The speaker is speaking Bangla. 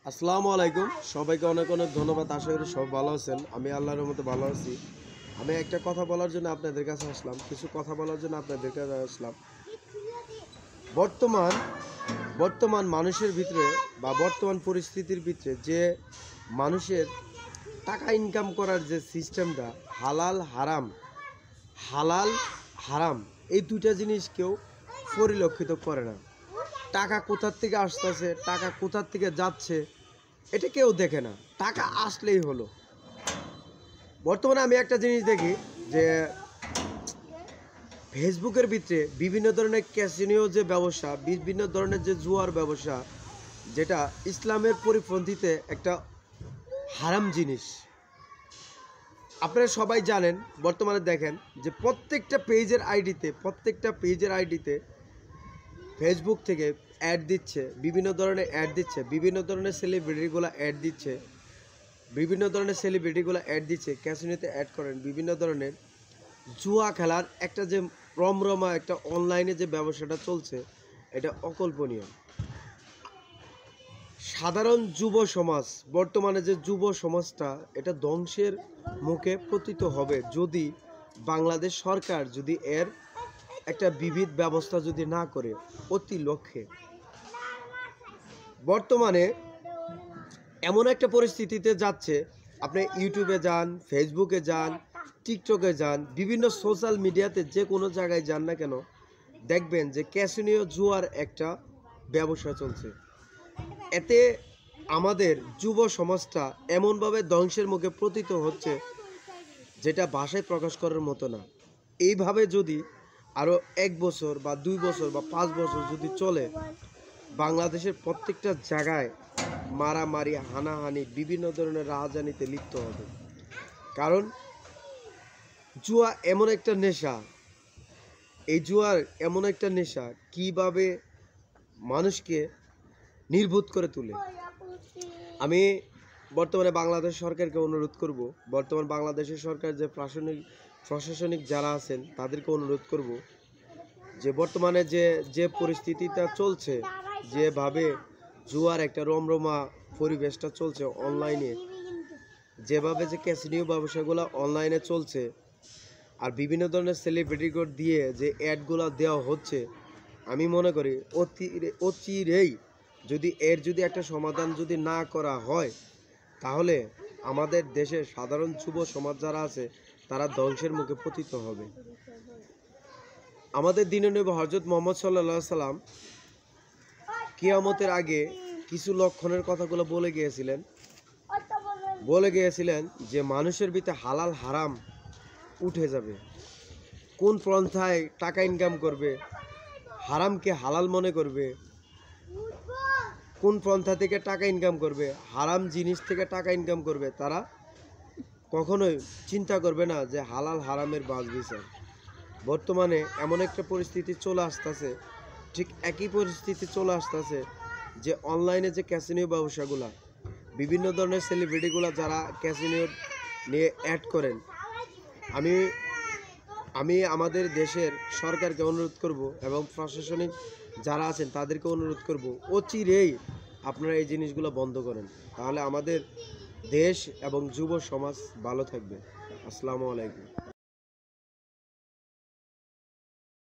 আসসালামু আলাইকুম। সবাইকে অনেক অনেক ধন্যবাদ। আশা করি সব ভালো আছেন। আমি আল্লাহর রহমতে ভালো আছি। আমি একটা কথা বলার জন্য আপনাদের কাছে আসলাম। কিছু কথা বলার জন্য আপনাদের কাছে আসলাম। বর্তমান বর্তমান মানুষের ভিতরে বা বর্তমান পরিস্থিতির ভিতরে যে মানুষের টাকা ইনকাম করার যে সিস্টেমটা হালাল হারাম হালাল হারাম এই দুইটা জিনিস কেউ পরিলক্ষিত করে না। টাকা কোথার থেকে আসতেছে, টাকা কোথার থেকে যাচ্ছে, এটা কেউ দেখে না। টাকা আসলেই হলো। বর্তমানে আমি একটা জিনিস দেখি যে ফেসবুকের ভিতরে বিভিন্ন ধরনের ক্যাসিনো যে ব্যবসা, বিভিন্ন ধরনের যে জুয়ার ব্যবসা, যেটা ইসলামের পরিপন্থীতে একটা হারাম জিনিস। আপনারা সবাই জানেন, বর্তমানে দেখেন যে প্রত্যেকটা পেজের আইডিতে ফেসবুক থেকে অ্যাড দিচ্ছে, বিভিন্ন ধরনের অ্যাড দিচ্ছে, বিভিন্ন ধরনের সেলিব্রিটিগুলো অ্যাড দিচ্ছে, ক্যাসিনোতে অ্যাড করেন, বিভিন্ন ধরনের জুয়া খেলার একটা যে রমরমা একটা অনলাইনে যে ব্যবসাটা চলছে, এটা অকল্পনীয়। সাধারণ যুব সমাজ, বর্তমানে যে যুব সমাজটা, এটা ধ্বংসের মুখে পতিত হবে যদি বাংলাদেশ সরকার যদি এর একটা বিবিধ ব্যবস্থা যদি না করে অতি লক্ষ্যে। বর্তমানে এমন একটা পরিস্থিতিতে যাচ্ছে, আপনি ইউটিউবে যান, ফেসবুকে যান, টিকটকে যান, বিভিন্ন সোশ্যাল মিডিয়াতে যে কোনো জায়গায় যান না কেন, দেখবেন যে ক্যাসিনো জুয়ার একটা ব্যবসা চলছে। এতে আমাদের যুব সমাজটা এমনভাবে ধ্বংসের মুখে পতিত হচ্ছে, যেটা ভাষায় প্রকাশ করার মতো না। এইভাবে যদি আরও 1 বছর বা 2 বছর বা 5 বছর যদি চলে, বাংলাদেশের প্রত্যেকটা জায়গায় মারামারি, হানাহানি, বিভিন্ন ধরনের রাহাজানিতে লিপ্ত হবে। কারণ জুয়া এমন একটা নেশা, এই জুয়ার এমন একটা নেশা কিভাবে মানুষকে নির্বোধ করে তোলে। আমি বর্তমানে বাংলাদেশ সরকারকে অনুরোধ করব, বর্তমান বাংলাদেশের সরকার যে প্রশাসনিক যারা আছেন তাদেরকে অনুরোধ করব যে বর্তমানে যে পরিস্থিতিটা চলছে, যেভাবে জুয়ার একটা রমরমা পরিবেশটা চলছে অনলাইনে, যেভাবে যে ক্যাসিনো ব্যবসাগুলো অনলাইনে চলছে, আর বিভিন্ন ধরনের সেলিব্রিটিগুলো দিয়ে যে অ্যাডগুলো দেওয়া হচ্ছে, আমি মনে করি অচিরেই যদি একটা সমাধান যদি না করা হয়, তাহলে আমাদের দেশের সাধারণ যুব সমাজ যারা আছে তারা ধ্বংসের মুখে পতিত হবে। আমাদের দিননবী হযরত মুহাম্মদ সাল্লাল্লাহু আলাইহি সাল্লাম কিয়ামতের আগে কিছু লক্ষণের কথাগুলো বলে গিয়েছিলেন যে মানুষের ভিতরে হালাল হারাম উঠে যাবে। কোন পন্থায় টাকা ইনকাম করবে, হারামকে হালাল মনে করবে, কোন পন্থা থেকে টাকা ইনকাম করবে, হারাম জিনিস থেকে টাকা ইনকাম করবে, তারা কখনোই চিন্তা করবে না যে হালাল হারামের বাছ বিচার। বর্তমানে এমন একটা পরিস্থিতি চলে আসতেছে, ঠিক একই পরিস্থিতি চলে আসতেছে যে অনলাইনে যে ক্যাসিনো ব্যবসাগুলা, বিভিন্ন ধরনের সেলিব্রিটিগুলা যারা ক্যাসিনো নিয়ে অ্যাড করেন, আমি আমাদের দেশের সরকারকে অনুরোধ করব এবং প্রশাসনিক যারা আছেন তাদেরকে অনুরোধ করব অচিরেই আপনারা এই জিনিসগুলো বন্ধ করেন, তাহলে আমাদের দেশ এবং যুব সমাজ ভালো থাকবে। আসসালামু আলাইকুম।